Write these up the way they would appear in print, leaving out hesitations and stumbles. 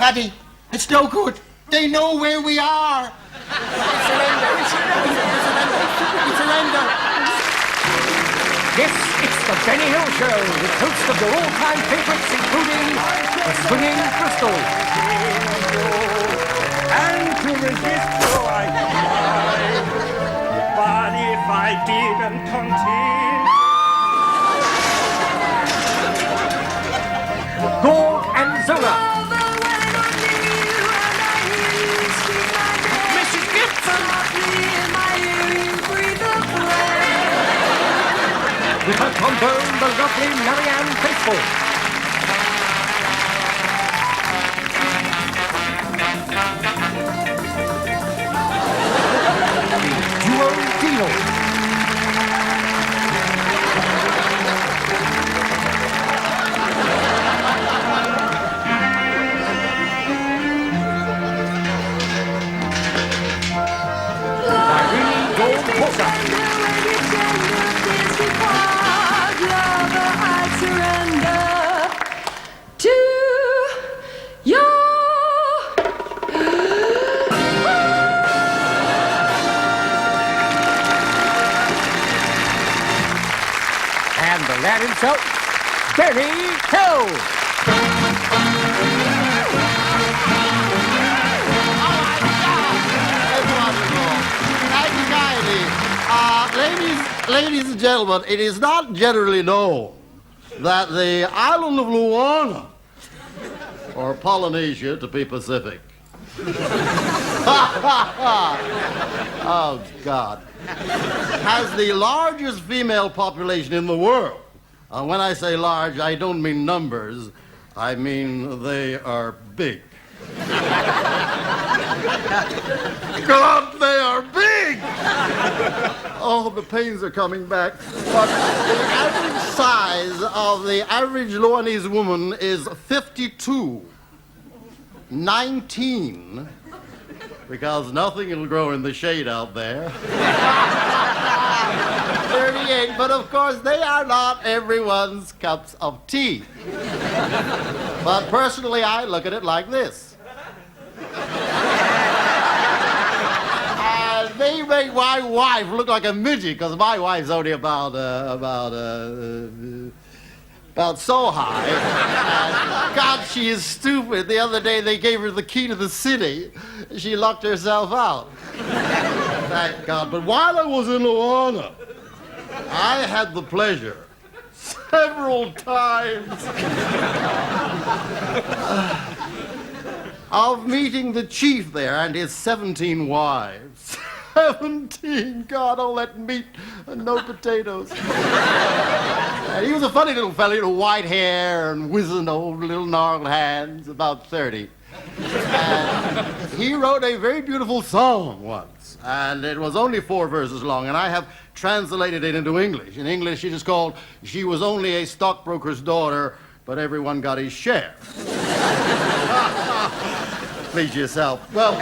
Paddy, it's no good. They know where we are. We surrender. Yes, it's the Benny Hill Show, with hosts of your all-time favorites, including the Swinging Crystal. And to resist you I tried, but if I didn't continue, Gore and Zola. Mrs. Gibson. With her trombone, the lovely Marianne Faithfull. Duo Dino. Irene Gold Porter. And the lad himself, Benny Hill. Ladies and gentlemen, it is not generally known that the island of Luana, or Polynesia to be Pacific, oh God, has the largest female population in the world. When I say large, I don't mean numbers, I mean they are big. God, they are big! Oh, the pains are coming back. But the average size of the average Luanese woman is 52. 19, because nothing will grow in the shade out there. 38, but of course they are not everyone's cups of tea. But personally, I look at it like this. They make my wife look like a midget, because my wife's only about so high. And God, she is stupid. The other day they gave her the key to the city. She locked herself out. Thank God. But while I was in Luana, I had the pleasure several times of meeting the chief there and his 17 wives. 17, God, all that meat and no potatoes. And he was a funny little fellow, white hair and wizened old little gnarled hands, about 30. And he wrote a very beautiful song once, and it was only 4 verses long, and I have translated it into English. In English, it is called, "She was only a stockbroker's daughter, but everyone got his share." Please yourself. Well,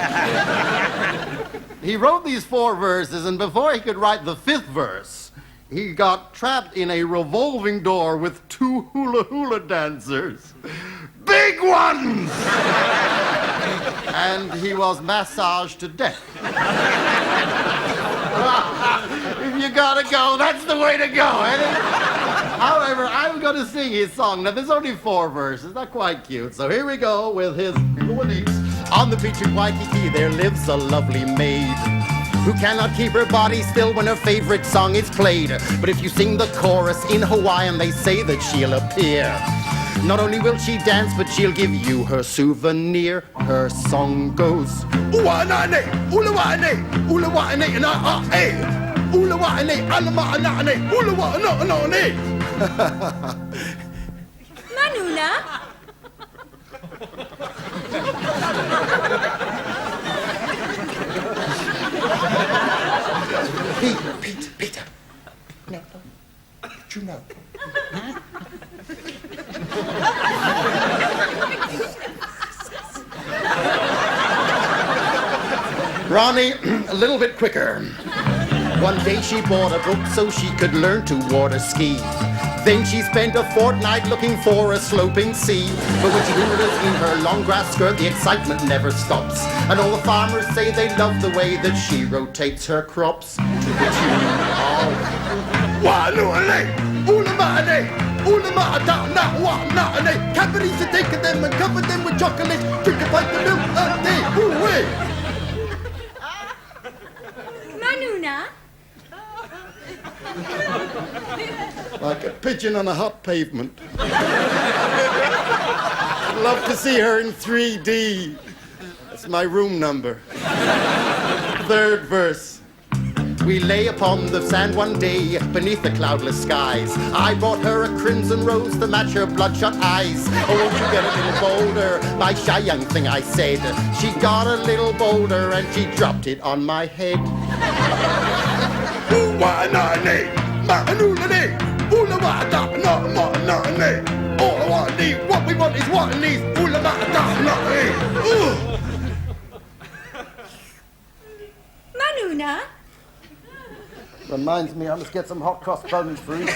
he wrote these 4 verses, and before he could write the 5th verse, he got trapped in a revolving door with 2 hula-hula dancers. Big ones! And he was massaged to death. If you gotta go, that's the way to go, ain't it? However, I'm going to sing his song. Now, there's only 4 verses, not quite cute. So here we go with his Luanese. On the beach in Waikiki, there lives a lovely maid who cannot keep her body still when her favorite song is played. But if you sing the chorus in Hawaiian, they say that she'll appear. Not only will she dance, but she'll give you her souvenir. Her song goes, "Uanane, ulawane, ulawane, na a, ulawane, alamaanane, ulawane." Manuna? Peter. No. Did you know? Ronnie, a little bit quicker. One day she bought a book so she could learn to water ski. Then she spent a fortnight looking for a sloping sea. But when she wanders in her long grass skirt, the excitement never stops. And all the farmers say they love the way that she rotates her crops to the tune of Waluale, Ulamane, Ulamada, not Wanane. Cavities are taken them and covered them with chocolate. Drink a pint of milk a day. Ooh-wee. Manuna? Like a pigeon on a hot pavement. I'd love to see her in 3D. That's my room number. Third verse. We lay upon the sand one day beneath the cloudless skies. I brought her a crimson rose to match her bloodshot eyes. Oh, won't you get a little bolder, my shy young thing, I said. She got a little bolder and she dropped it on my head. All I want need, what we want is what it needs. Manuna? Reminds me, I must get some hot cross buns for you.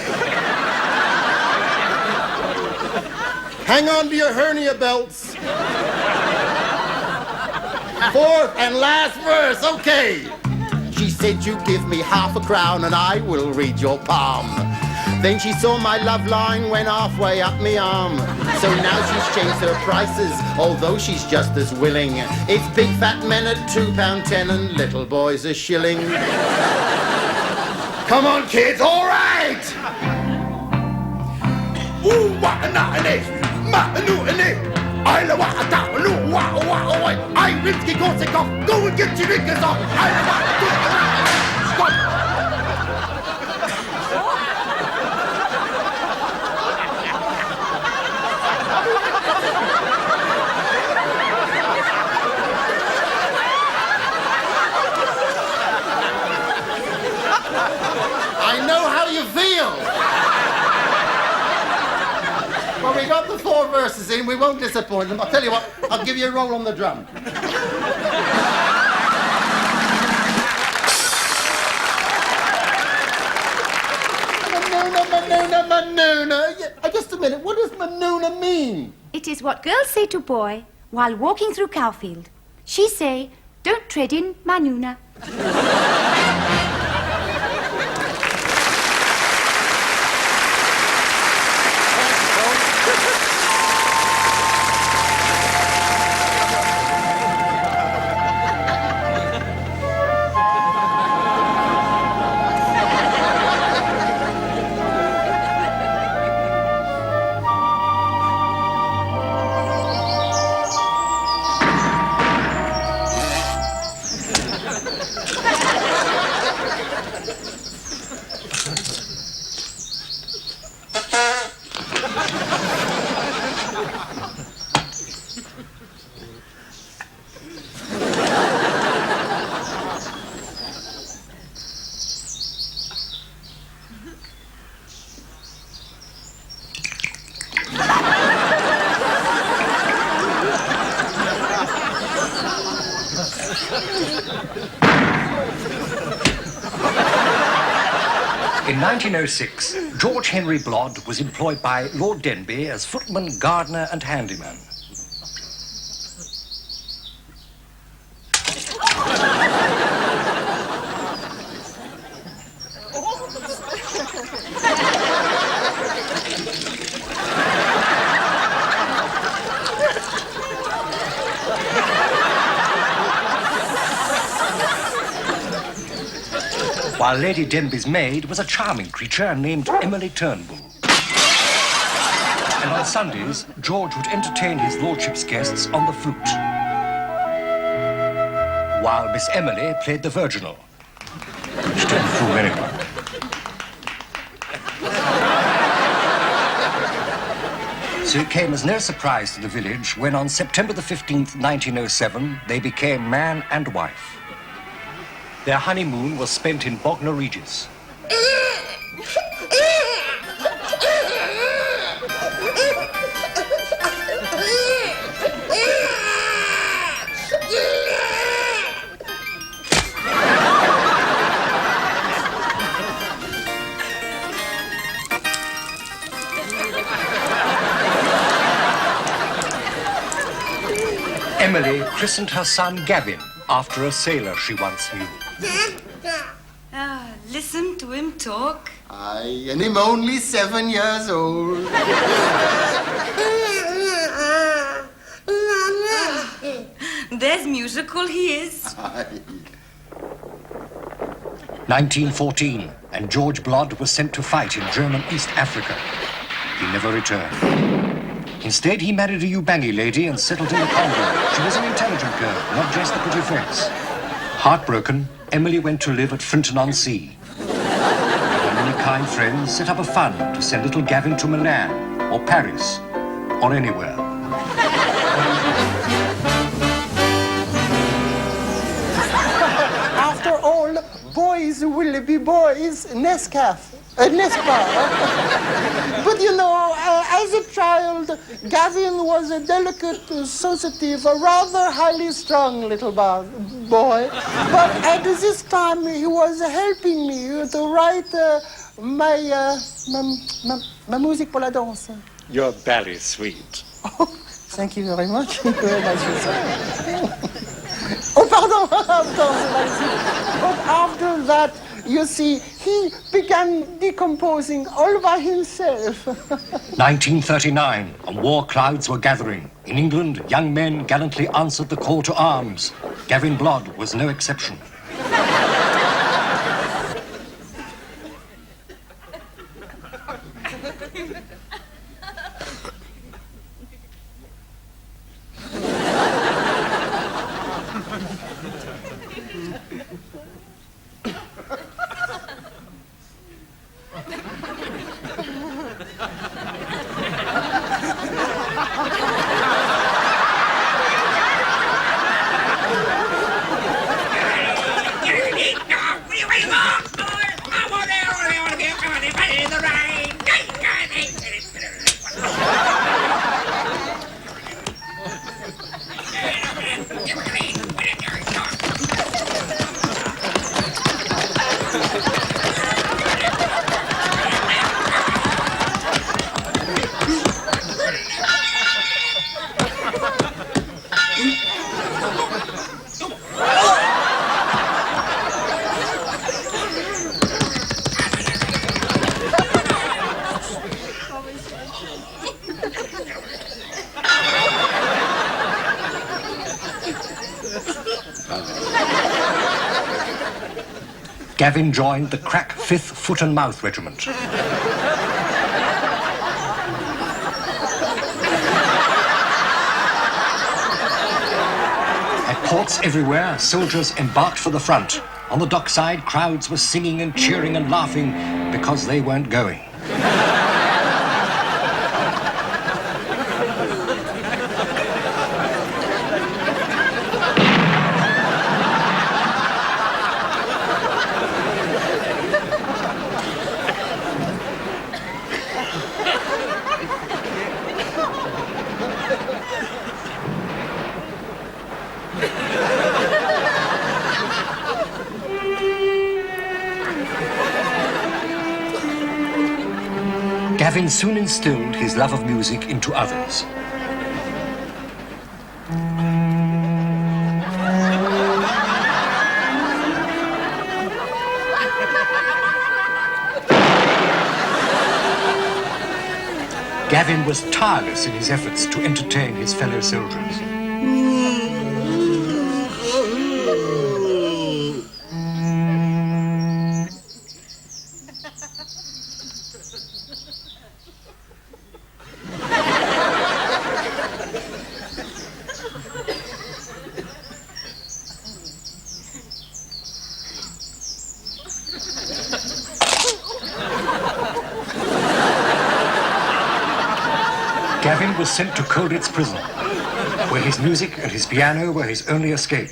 Hang on to your hernia belts. Fourth and last verse, okay. She said, you give me half a crown and I will read your palm. Then she saw my love line went halfway up me arm. So now she's changed her prices, although she's just as willing. It's big fat men at £2.10 and little boys a shilling. Come on, kids, all right! Ooh, what a night, I Rimsky-Korsakov, go and get your knickers on! I know how you feel! Well, we got the 4 verses in, we won't disappoint them. I'll tell you what, I'll give you a roll on the drum. Manuna. Just a minute, what does Manuna mean? It is what girls say to boy while walking through Cowfield. She say, don't tread in Manuna. In 1906, George Henry Blood was employed by Lord Denby as footman, gardener and handyman. While Lady Denby's maid was a charming creature named Emily Turnbull. And on Sundays, George would entertain his lordship's guests on the flute, while Miss Emily played the virginal. She didn't fool anyone. So it came as no surprise to the village when on September the 15th, 1907, they became man and wife. Their honeymoon was spent in Bognor Regis. Emily christened her son Gavin after a sailor she once knew. Listen to him talk. Aye, and him only 7 years old. There's musical he is. Aye. 1914, and George Blood was sent to fight in German East Africa. He never returned. Instead, he married a Ubangi lady and settled in the Congo. She was an intelligent girl, not just a pretty face. Heartbroken, Emily went to live at Frinton-on-Sea. Her many kind friends set up a fund to send little Gavin to Milan, or Paris, or anywhere. After all, boys will be boys, Nescaf. But you know, as a child, Gavin was a delicate, sensitive, a rather highly strung little boy. But at this time, he was helping me to write ma musique pour la danse. You're very sweet. Oh, thank you very much. Very nice to say. Oh, pardon. But after that, you see, he began decomposing all by himself. 1939, and war clouds were gathering. In England, young men gallantly answered the call to arms. Gavin Blood was no exception. Gavin joined the crack 5th Foot and Mouth Regiment. At ports everywhere, soldiers embarked for the front. On the dockside, crowds were singing and cheering and laughing because they weren't going. Gavin soon instilled his love of music into others. Gavin was tireless in his efforts to entertain his fellow soldiers. Gavin was sent to Colditz prison, where his music and his piano were his only escape.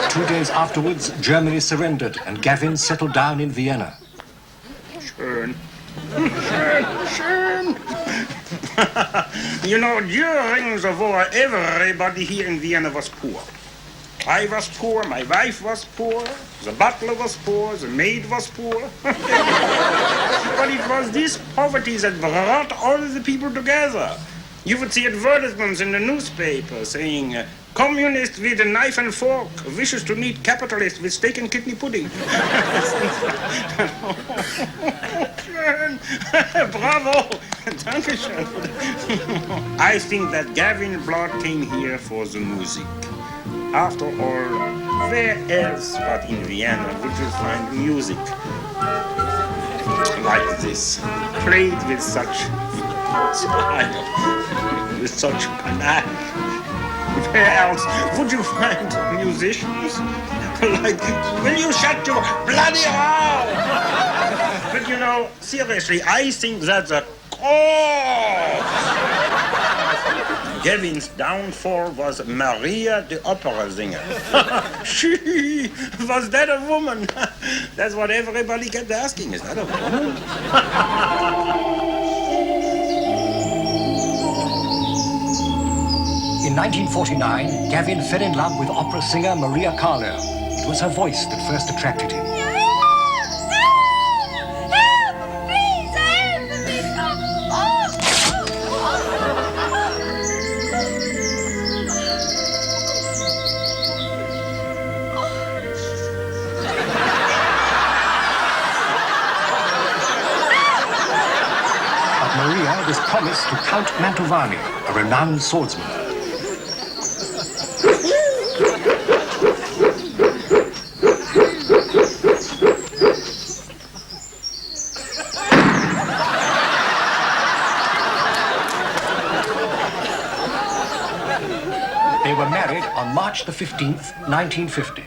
2 days afterwards, Germany surrendered and Gavin settled down in Vienna. Schön. Schön, schön. You know, during the war, everybody here in Vienna was poor. I was poor, my wife was poor, the butler was poor, the maid was poor. But it was this poverty that brought all the people together. You would see advertisements in the newspaper saying, communist with a knife and fork wishes to meet capitalist with steak and kidney pudding. Bravo! Dankeschön. I think that Gavin Blood came here for the music. After all, where else but in Vienna would you find music like this, played with such style, with such panache? Where else would you find musicians? Like, will you shut your bloody mouth? But you know, seriously, I think that the cause Gavin's downfall was Maria, the opera singer. She was that a woman? That's what everybody kept asking. Is that a woman? In 1949, Gavin fell in love with opera singer Maria Carlo. It was her voice that first attracted him. But Maria was promised to Count Mantovani, a renowned swordsman. They were married on March the 15th, 1950.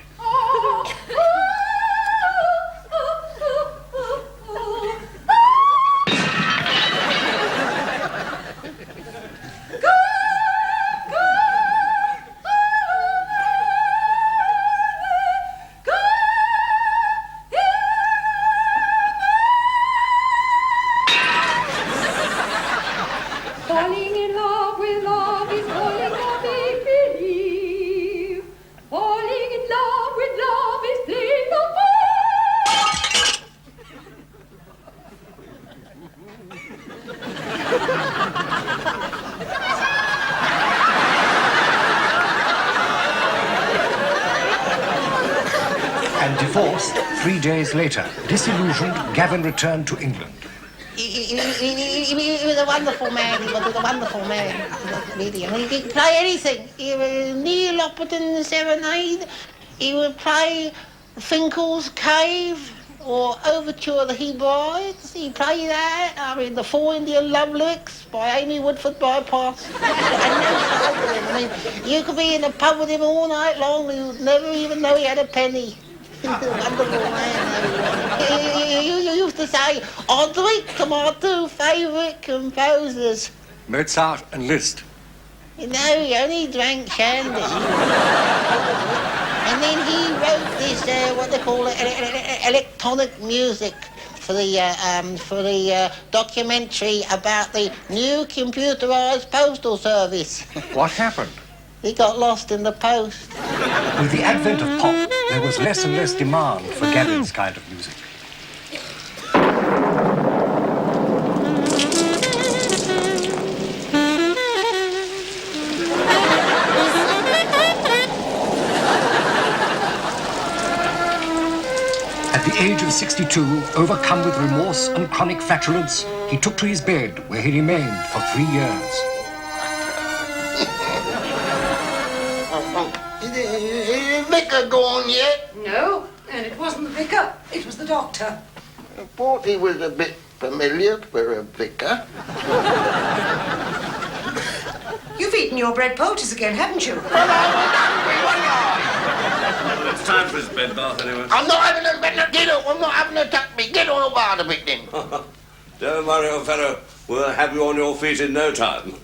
Falling in love with love is falling for make-believe. Falling in love with love is playing the fool. And divorced 3 days later. Disillusioned, Gavin returned to England. He was a wonderful man. He was a wonderful man. Really. I mean, he could play anything. He was Neil Opperton Serenade. He would play Finkel's Cave or Overture of the Hebrides. He played that. I mean, the Four Indian Love Lyrics by Amy Woodford Bypass. And no side with him. I mean, you could be in a pub with him all night long and you'd never even know he had a penny. Wonderful man. You used to say, I'll drink to my two favourite composers. Mozart and Liszt. You know, he only drank shandy. And then he wrote this, what they call it, electronic music for the documentary about the new computerised postal service. What happened? He got lost in the post. With the advent of pop, there was less and less demand for Gavin's kind of music. At the age of 62, overcome with remorse and chronic flatulence, he took to his bed, where he remained for 3 years. Is Vicar gone yet? No, and it wasn't the vicar, it was the doctor. I thought he was a bit familiar for a vicar. You've eaten your bread poultice again, haven't you? Well, I was hungry, wasn't I? It's time for his bed bath anyway. I'm not having a bed. Get up. I'm not having a tuck me. Get on out of it then. Don't worry, old fellow. We'll have you on your feet in no time.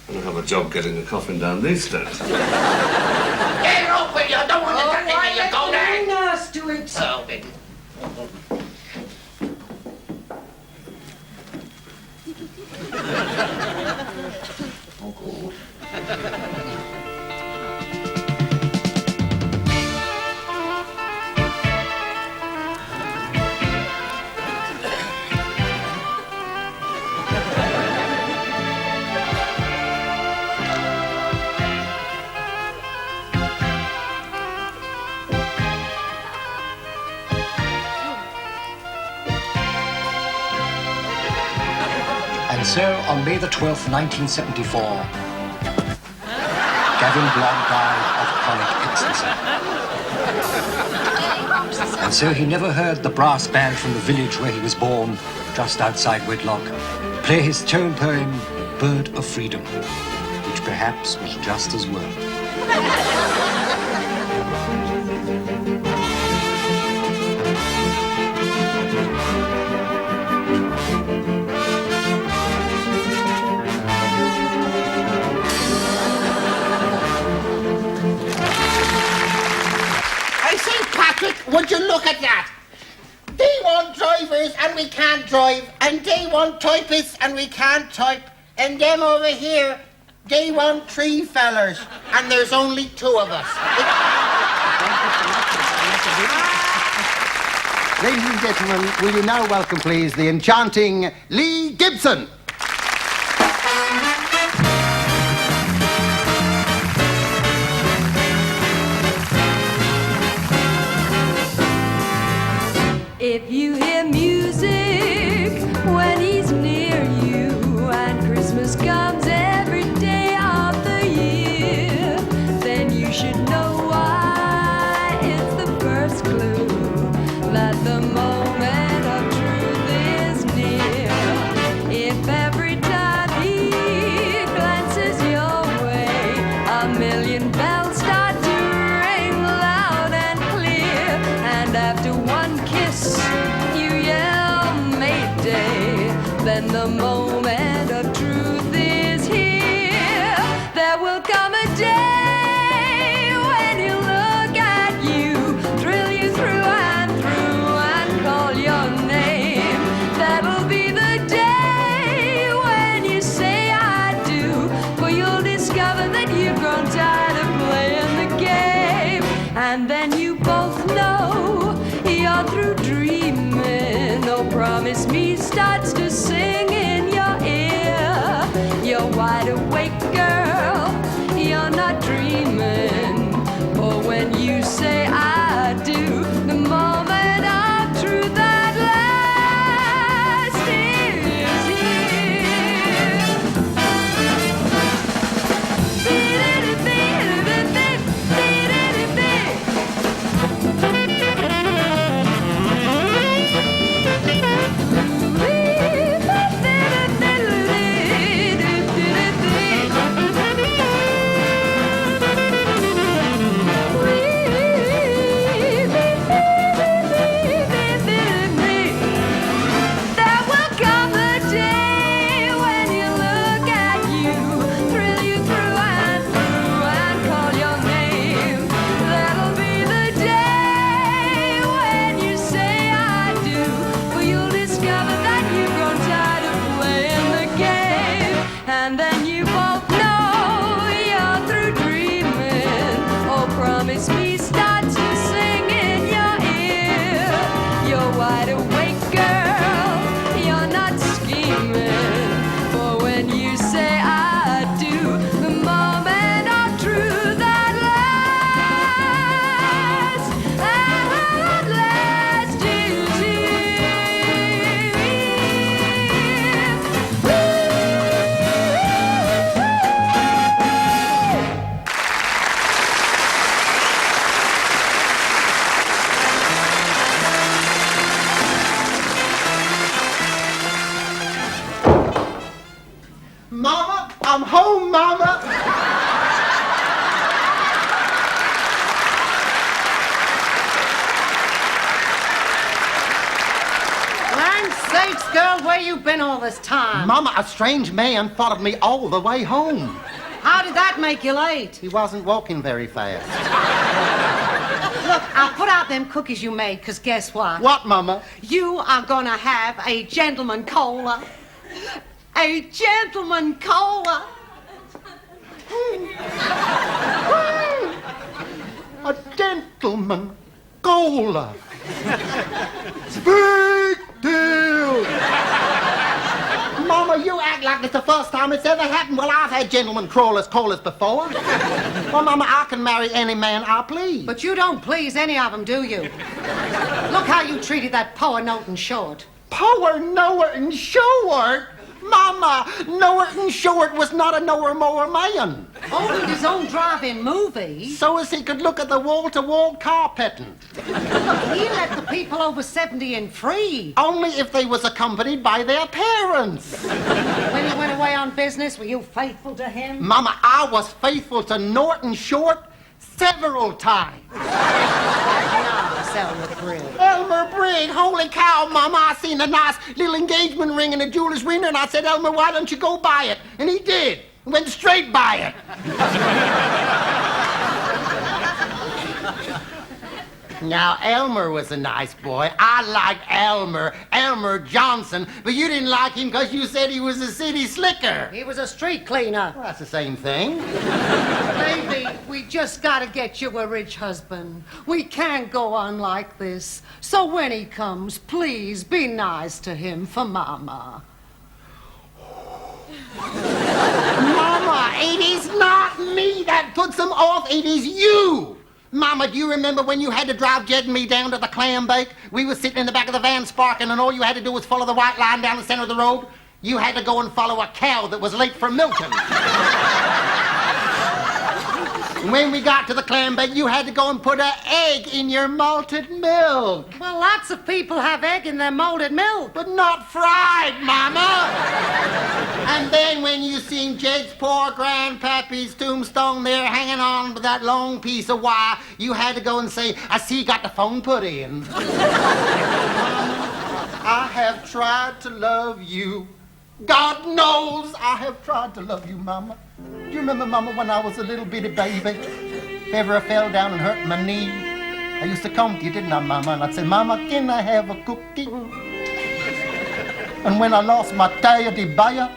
I don't have a job getting the coffin down these stairs. Get off with you. I don't want to touch it when you go there. Nurse do it. Oh, then. so, on May the 12th, 1974, Gavin Blood died of chronic ecstasy. And so he never heard the brass band from the village where he was born, just outside Whitlock, play his tone poem, Bird of Freedom, which perhaps was just as well. I say, Patrick, would you look at that? They want drivers and we can't drive, and they want typists and we can't type, and them over here, they want 3 fellers, and there's only 2 of us. Ladies and gentlemen, will you now welcome, please, the enchanting Lee Gibson. If you hear music when he's near you, and Christmas comes every day of the year, then you should know why. It's the first clue that the moment of truth is near. If every time he glances your way, a million bells start to ring loud and clear, and after one kiss you yell Mayday, then the moment of truth is here. There will come a day when he'll look at you, thrill you through and call your name. That'll be the day when you say I do, for you'll discover that you've grown tired of playing the game. And then you both know you're through dreaming. Oh, promise me starts to sing in your ear. You're wide awake, girl, you're not dreaming. For when you say I do, the moment of truth at last is There will come a day when you look at you, thrill you through and call your name. That'll be the day when you say I do, for you'll discover that you've grown tired of playing the game. And then you both know you're through dreaming. Oh, promise me starts to sing in your ear. You're wide awake, girl, you're not scheming. For when you say I do, the moment of truth at last is Mama, I'm home, Mama. Land's sakes, girl, where you been all this time? Mama, a strange man followed me all the way home. How did that make you late? He wasn't walking very fast. Look, I'll put out them cookies you made, because guess what? What, Mama? You are gonna have a gentleman cola. A gentleman cola. A gentleman cola. Big deal. Mama, you act like it's the first time it's ever happened. Well, I've had gentlemen colas before. Well, Mama, I can marry any man I please. But you don't please any of them, do you? Look how you treated that Poa Note and Short. Power, Noah, and Short? Mama, Norton Short was not a knower-mower man. Owned his own drive-in movie. So as he could look at the wall-to-wall carpeting. He let the people over 70 in free. Only if they was accompanied by their parents. When he went away on business, were you faithful to him? Mama, I was faithful to Norton Short several times. Elmer Brigg. Elmer Brigg, holy cow, Mama, I seen a nice little engagement ring in a jeweler's window, and I said, Elmer, why don't you go buy it? And he did. Went straight by it. Now, Elmer was a nice boy. I liked Elmer Johnson, but you didn't like him because you said he was a city slicker. He was a street cleaner. Well, that's the same thing. Baby, we just gotta get you a rich husband. We can't go on like this. So when he comes, please be nice to him for Mama. Mama, it is not me that puts him off. It is you. Mama, do you remember when you had to drive Jed and me down to the clam bake? We were sitting in the back of the van sparking, and all you had to do was follow the white line down the center of the road. You had to go and follow a cow that was late for milking. When we got to the clam bake, you had to go and put an egg in your malted milk. Well, lots of people have egg in their molded milk. But not fried, Mama. And then when you seen Jed's poor grandpappy's tombstone there hanging on with that long piece of wire, you had to go and say, I see you got the phone put in. Mama, I have tried to love you. God knows I have tried to love you, Mama. Do you remember, Mama, when I was a little bitty baby? If ever I fell down and hurt my knee, I used to come to you, didn't I, Mama? And I'd say, Mama, can I have a cookie? And when I lost my teddy bear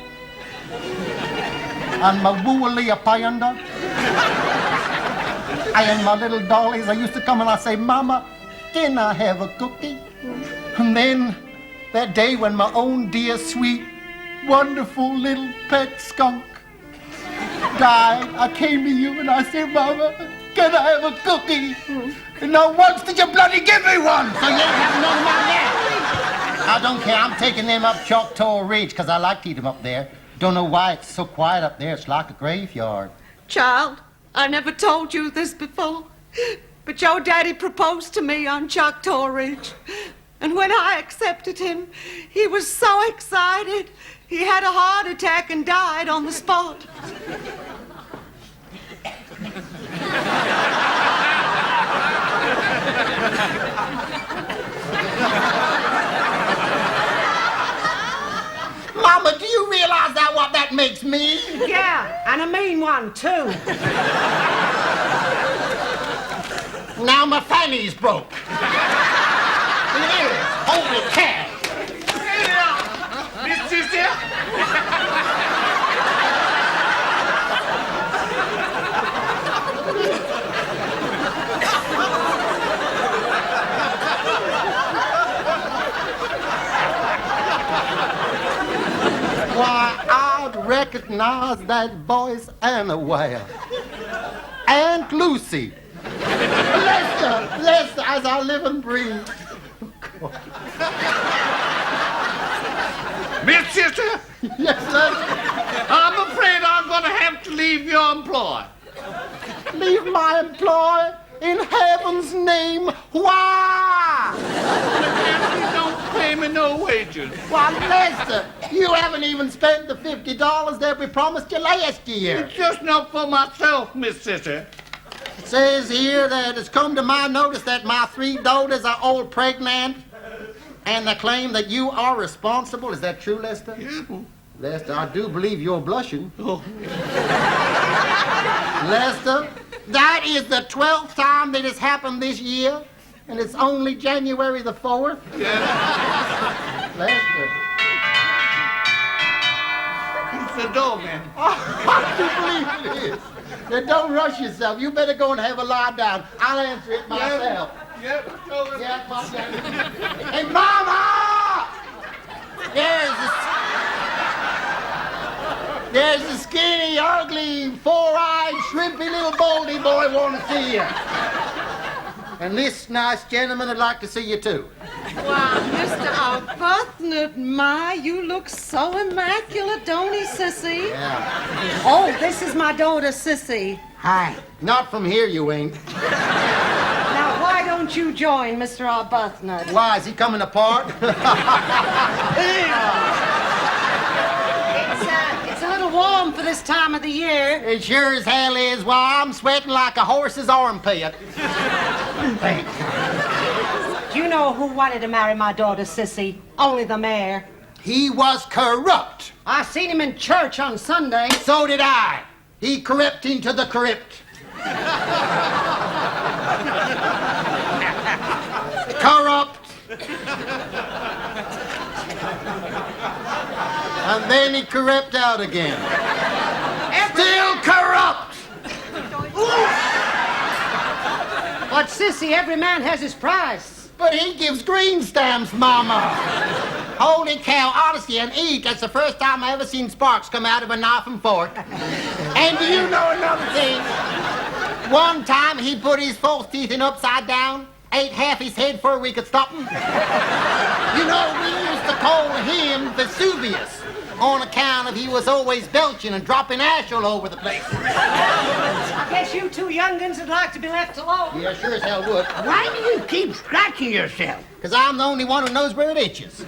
and my woolly panda and my little dollies, I used to come and I'd say, Mama, can I have a cookie? And then that day when my own dear, sweet, wonderful little pet skunk died, I came to you and I said, Mama, can I have a cookie? And not once did you bloody give me one, so you ain't having none of mine yet. I don't care, I'm taking them up Choctaw Ridge, because I like to eat them up there. Don't know why it's so quiet up there, it's like a graveyard. Child, I never told you this before, but your daddy proposed to me on Choctaw Ridge. And when I accepted him, he was so excited, he had a heart attack and died on the spot. Mama, do you realize that what that makes me? Yeah, and a mean one, too. Now my fanny's broke. Here, holy cow. Miss Sister? Why, I'd recognize that voice anywhere. Aunt Lucy. Lester, as I live and breathe. Miss Sister? Yes, Lester. I'm afraid I'm going to have to leave your employ. Leave my employ? In heaven's name, why? You don't pay me no wages. Why, Lester, you haven't even spent the $50 that we promised you last year. It's just not for myself, Miss Sister. It says here that it's come to my notice that my 3 daughters are all pregnant, and they claim that you are responsible. Is that true, Lester? Yeah. Lester, I do believe you're blushing. Oh. Lester, that is the 12th time that it's happened this year, and it's only January the 4th. Yeah. Lester. It's the doorman. I do believe it is. Now, don't rush yourself. You better go and have a lie down. I'll answer it myself. Yep. Yeah, hey, Mama! There's a skinny, ugly, 4-eyed, shrimpy little baldy boy want to see you. And this nice gentleman would like to see you, too. Wow, Mr. Arbuthnot, my, you look so immaculate, don't he, Sissy? Yeah. Oh, this is my daughter, Sissy. Hi. Not from here, you ain't. Now, why don't you join Mr. Arbuthnot? Why, is he coming apart? It's a little warm for this time of the year. It sure as hell is. Why, I'm sweating like a horse's armpit. Do you know who wanted to marry my daughter, Sissy? Only the mayor. He was corrupt. I seen him in church on Sunday. So did I. He crept into the crypt. Corrupt. And then he crept out again. Still corrupt. But, Sissy, every man has his price. But he gives green stamps, Mama. Holy cow, honestly, and eat. That's the first time I ever seen sparks come out of a knife and fork. And do you know another thing? One time he put his false teeth in upside down, ate half his head before we could stop him. You know, we used to call him Vesuvius on account of he was always belching and dropping ash all over the place. I guess you two young'uns would like to be left alone. Yeah, sure as hell would. Why do you keep scratching yourself? Because I'm the only one who knows where it itches.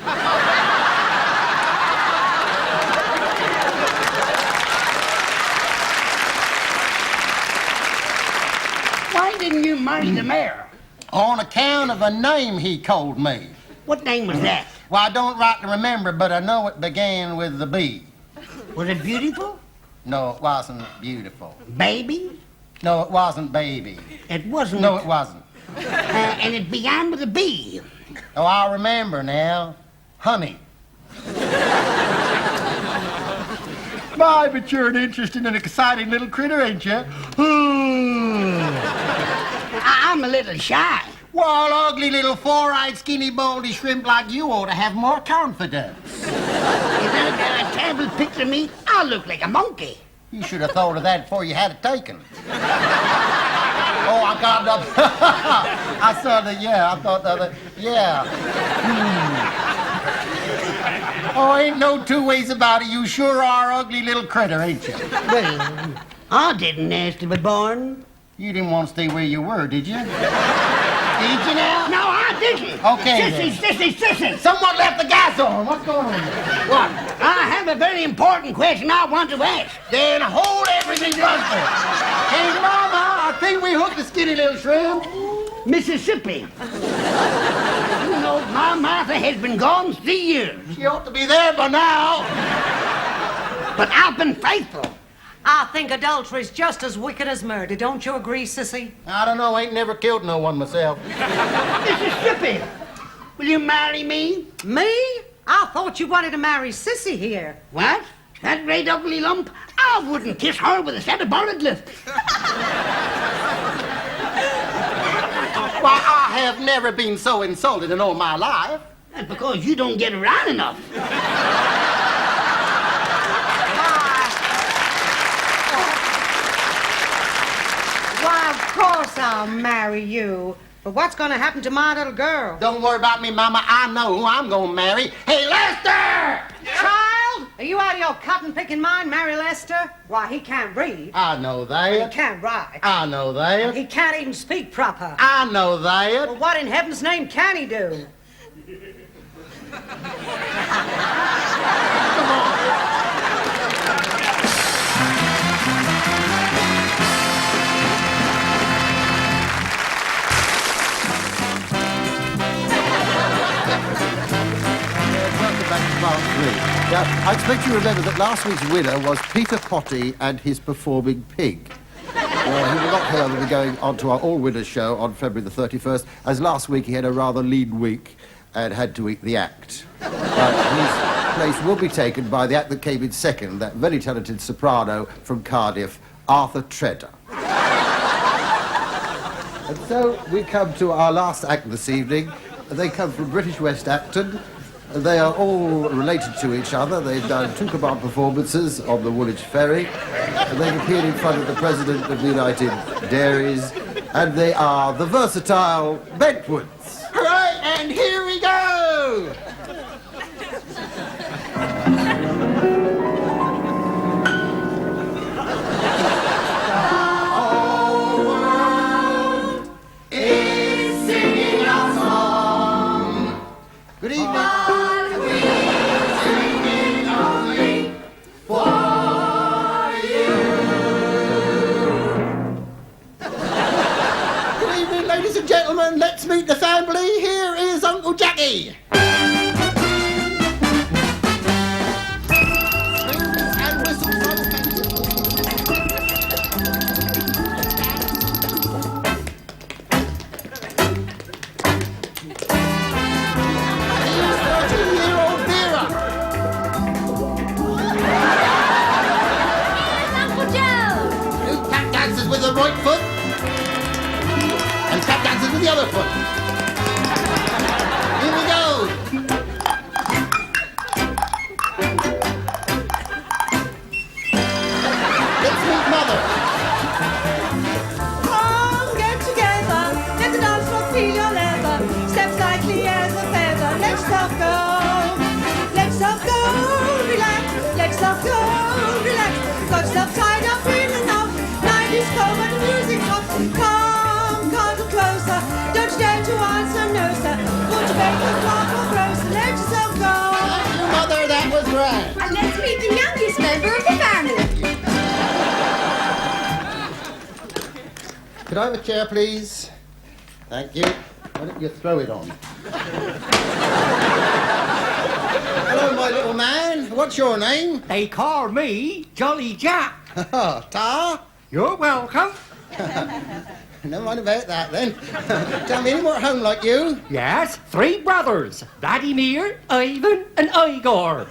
Why didn't you marry the mayor? On account of a name he called me. What name was that? Well, I don't rightly remember, but I know it began with the B. Was it beautiful? No, it wasn't beautiful. Baby? No, it wasn't baby. It wasn't. No, it wasn't. And it began with a B. Oh, I remember now. Honey. My, but you're an interesting and exciting little critter, ain't you? I'm a little shy. Well, ugly little four-eyed, skinny, baldy shrimp like you ought to have more confidence. Is that a terrible picture of me? I look like a monkey. You should have thought of that before you had it taken. Oh, I got it up. I saw the, yeah, I thought the other, yeah. Oh, ain't no two ways about it. You sure are ugly little critter, ain't you? Well, I didn't ask to be born. You didn't want to stay where you were, did you? Did you now? No, I didn't. Okay, Sissy. Someone left the gas on. What's going on here? What? I have a very important question I want to ask. Then hold everything buster. Hey, Mama, I think we hooked the skinny little shrimp. Mississippi. You know, my Martha has been gone 3 years. She ought to be there by now. But I've been faithful. I think adultery is just as wicked as murder. Don't you agree, Sissy? I don't know. Ain't never killed no one myself. Mississippi, will you marry me? Me? I thought you wanted to marry Sissy here. What? That great ugly lump? I wouldn't kiss her with a set of bonnet lips. Why, I have never been so insulted in all my life. That's because you don't get around enough. Why, of course I'll marry you. But what's going to happen to my little girl? Don't worry about me, Mama. I know who I'm going to marry. Hey, Lester! Child, are you out of your cotton-picking mind, Mary Lester? Why, he can't read. I know He that. can't write. I know that. He can't even speak proper. I know that. Well, what in heaven's name can he do? Now, I expect you remember that last week's winner was Peter Potty and his performing pig. He will not, however, be going on to our all-winners show on February the 31st, as last week he had a rather lean week and had to eat the act. His place will be taken by the act that came in second, that very talented soprano from Cardiff, Arthur Treader. And so we come to our last act this evening. They come from British West Acton. They are all related to each other. They've done 2 command performances on the Woolwich Ferry. And they've appeared in front of the President of the United Dairies, And they are the versatile Bentwoods. Right, and here we go! Good evening. Good evening, ladies and gentlemen. Let's meet the family. Here is Uncle Jackie. Spoons and whistles on the Here's 13-year-old Vera. Uncle Joe! Who tap dances with the right foot and tap dances with the other foot. Here we go. Let's meet Mother. Come, get together. Let the dance floor feel your leather. Steps lightly as a feather. Let's talk go. Let's talk go. Relax. Let's talk go. Relax. Got stuff tied up in a knot. Night is cold and the music's hot. Come, cuddle closer. Don't you dare to answer no, sir. Put your bacon, clock or grocer. Let yourself go. Thank you, Mother. That was right. And let's meet the youngest member of the family. Could I have a chair, please? Thank you. Why don't you throw it on? Hello, my little man. What's your name? They call me Jolly Jack. Tar? You're welcome. Never mind about that, then. Tell me, any more at home like you? Yes, 3 brothers. Vladimir, Ivan, and Igor.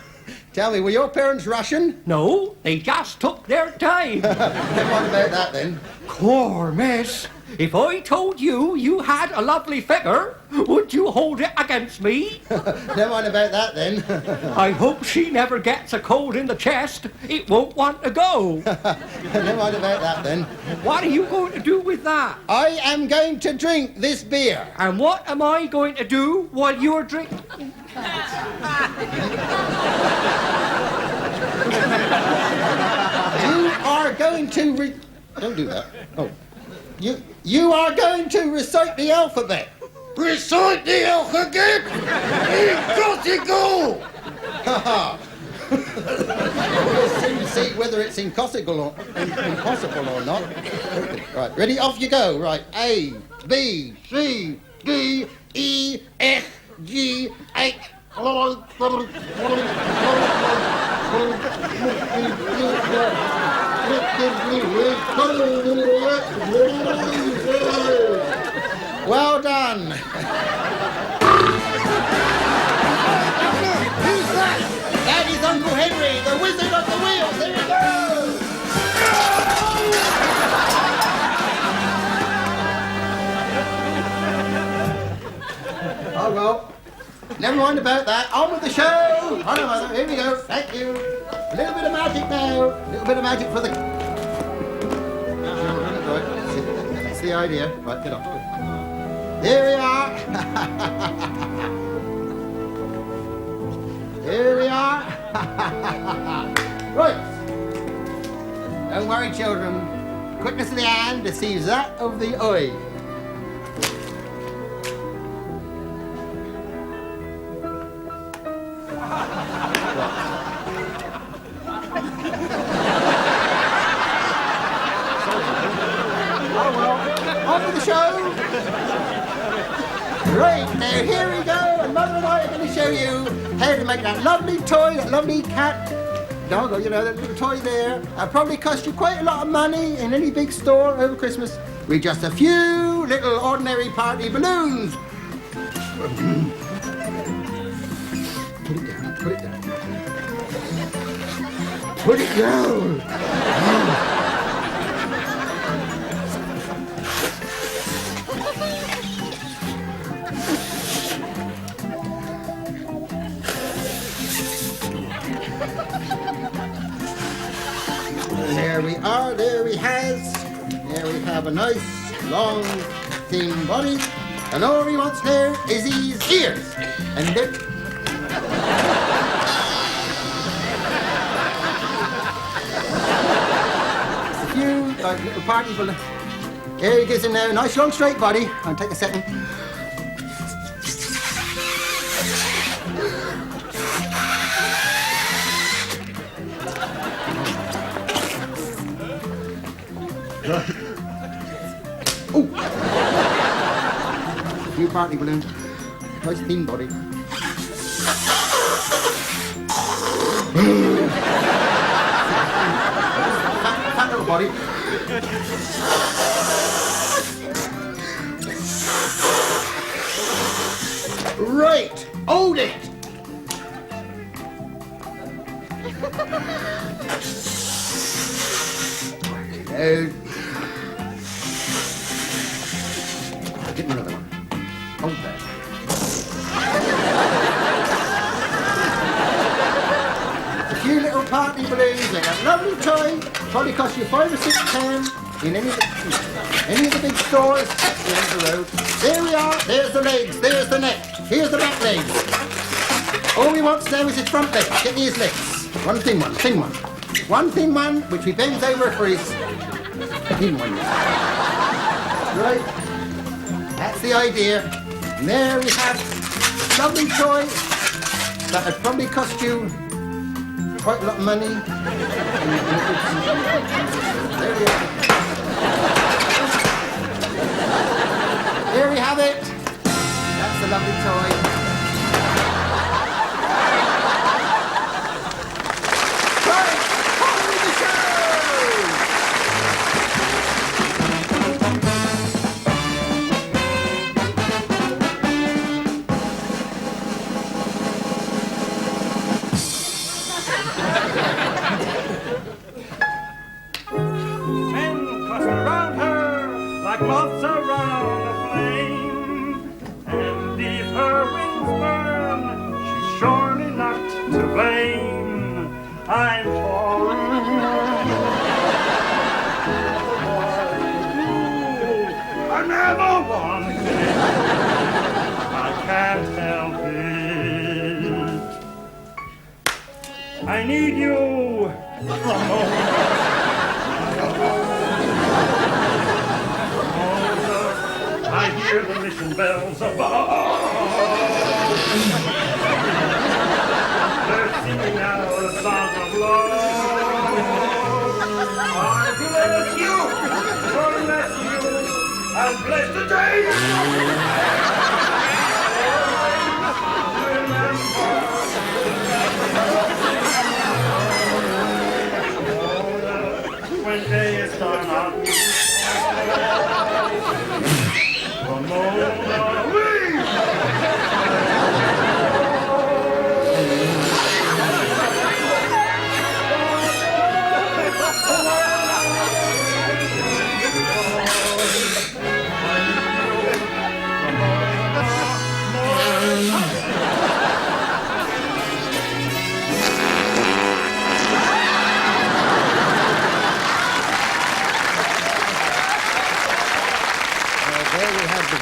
Tell me, were your parents Russian? No, they just took their time. Never mind about that, then. Core, miss. If I told you you had a lovely figure, would you hold it against me? Never mind about that, then. I hope she never gets a cold in the chest. It won't want to go. Never mind about that, then. What are you going to do with that? I am going to drink this beer. And what am I going to do while you're drinking? You are going to Don't do that. Oh. You are going to recite the alphabet. Recite the alphabet? Impossible! We'll soon see whether it's impossible or not. Right, ready? Off you go. Right. A, B, C, D, E, F, G, H. Well done. Who's that? That is Uncle Henry, the Wizard of the Wheels. Here he goes. Oh, well. Never mind about that. On with the show. On with it. Here we go. Thank you. A little bit of magic now. A little bit of magic for the children. Right. That's the idea. Right, get up. Here we are. Here we are. Right. Don't worry, children. Quickness of the hand deceives that of the eye. On with the show. Right, now here we go. And Mother and I are going to show you how to make that lovely toy, that lovely cat doggo, you know, that little toy there. That'll probably cost you quite a lot of money in any big store over Christmas with just a few little ordinary party balloons. Put it down, put it down. Put it down. There we are, there he has. There we have a nice long, thin body, and all he wants there is his ears. And then... A few, like, little party balloons. Here he gets in there, nice long straight body. I'll take a second. Oh! A few party balloons. Nice thin body. Fat little body. Right! Hold it! Get another one. Hold that. A few little party balloons and a lovely toy. Probably cost you £5 or £6 in any of the big stores at the end of the road. There we are. There's the legs. There's the neck. Here's the back legs. All we want now is his front leg. Get me his legs. One thin one. Thin one. One thin one, which he bends over for his thin one. Right. That's the idea. And there we have a lovely toy that would probably cost you quite a lot of money. There we are. There we have it. That's a lovely toy. Right, on with the show! Men cluster around her like moths around a flame. And if her wings burn, she's surely not to blame. I'm torn. I never wanted it. I can't help it. I need you. I hear the mission bells above. They're singing out a song of love. I bless you, God bless you, and bless the day. When day is done, I'll be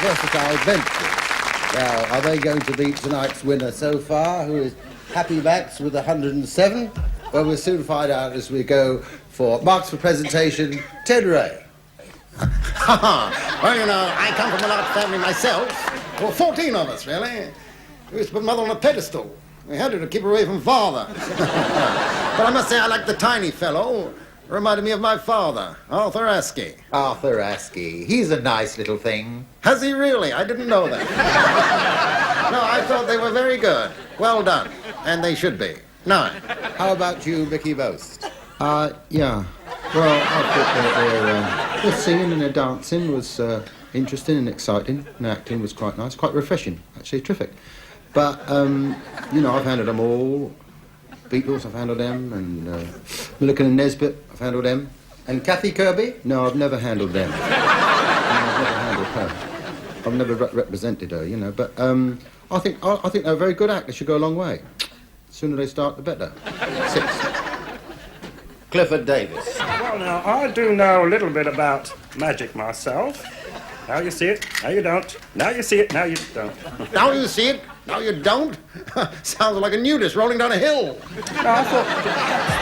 versatile benches. Now, are they going to beat tonight's winner so far, who is Happy Max with 107? Well, we'll soon find out as we go for Marks for Presentation, Ted Ray. Well, you know, I come from a large family myself. Well, 14 of us, really. We used to put Mother on a pedestal. We had her to keep her away from Father. But I must say I like the tiny fellow. Reminded me of my father, Arthur Askey. Arthur Askey. He's a nice little thing. Has he really? I didn't know that. No, I thought they were very good. Well done. And they should be. 9. How about you, Mickey Most? Yeah. Well, I thought their singing and their dancing was interesting and exciting, and acting was quite nice, quite refreshing, actually, terrific. But, you know, I've handled them all. Beatles, I've handled them, and Milliken and Nesbitt, I've handled them. And Kathy Kirby? No, I've never handled them. No, I've never handled her. I've never represented her, you know. But I think they're a very good act. They should go a long way. The sooner they start, the better. 6. Clifford Davis. Well, now, I do know a little bit about magic myself. Now you see it, now you don't. Now you see it, now you don't. Now you see it, now you don't. Sounds like a nudist rolling down a hill. No, I thought perhaps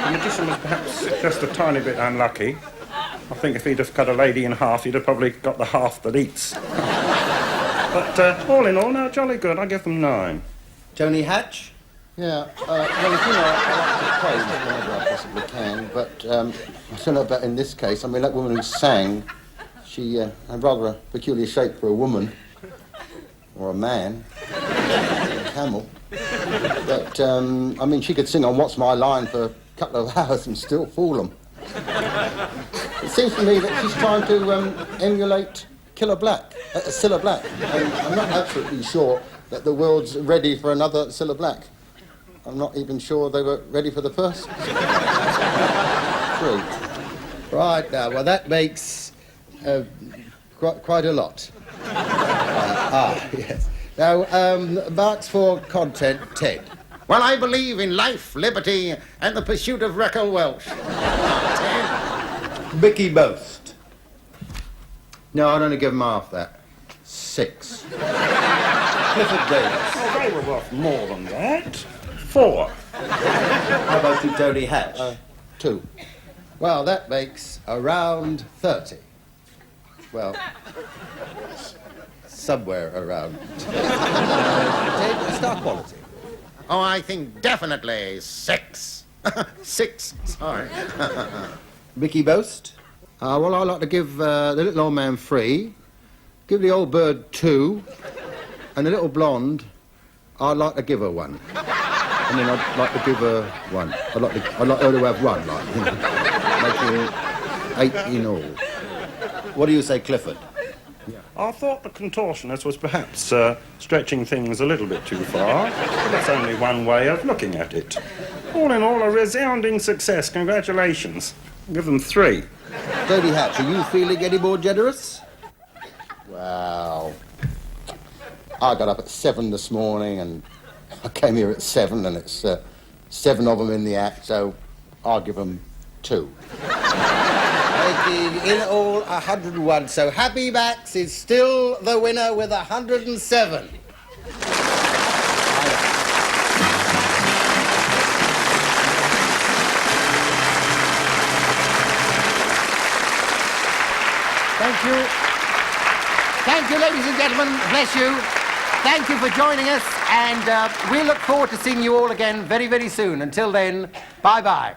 the magician was perhaps just a tiny bit unlucky. I think if he'd have cut a lady in half, he'd have probably got the half that eats. But all in all, no, jolly good. I give them 9. Tony Hatch? Yeah, well, you know, I like to pray whenever I possibly can, but I don't know about in this case. I mean, that woman who sang, she had rather a peculiar shape for a woman, or a man, a camel. But, I mean, she could sing on What's My Line for a couple of hours and still fool them. It seems to me that she's trying to emulate Cilla Black. And I'm not absolutely sure that the world's ready for another Cilla Black. I'm not even sure they were ready for the first. 3. Right, now, well, that makes quite a lot. Yes. Now, marks for content, Ted. Well, I believe in life, liberty, and the pursuit of Raquel Welch. Mickey Boast. No, I'd only give him half that. 6. Clifford Davis. Oh, they were worth more than that. 4. How about you, Tony Hatch? 2. Well, that makes around 30. Well, somewhere around. Star quality. Oh, I think definitely 6. 6, sorry. Mickey Boast? Well, I'd like to give the little old man 3, give the old bird 2, and the little blonde, I'd like to give her 1. I mean, I'd like to give her 1. I'd like her to have 1, like, you know, making 8 in all. What do you say, Clifford? I thought the contortionist was perhaps stretching things a little bit too far, but that's only one way of looking at it. All in all, a resounding success. Congratulations. Give them 3. Tony Hatch, are you feeling any more generous? Well, I got up at 7 this morning and I came here at 7 and it's 7 of them in the act, so I'll give them 2. Making in all 101, so Happy Max is still the winner with 107. Thank you. Thank you, ladies and gentlemen. Bless you. Thank you for joining us, and we look forward to seeing you all again very, very soon. Until then, bye-bye.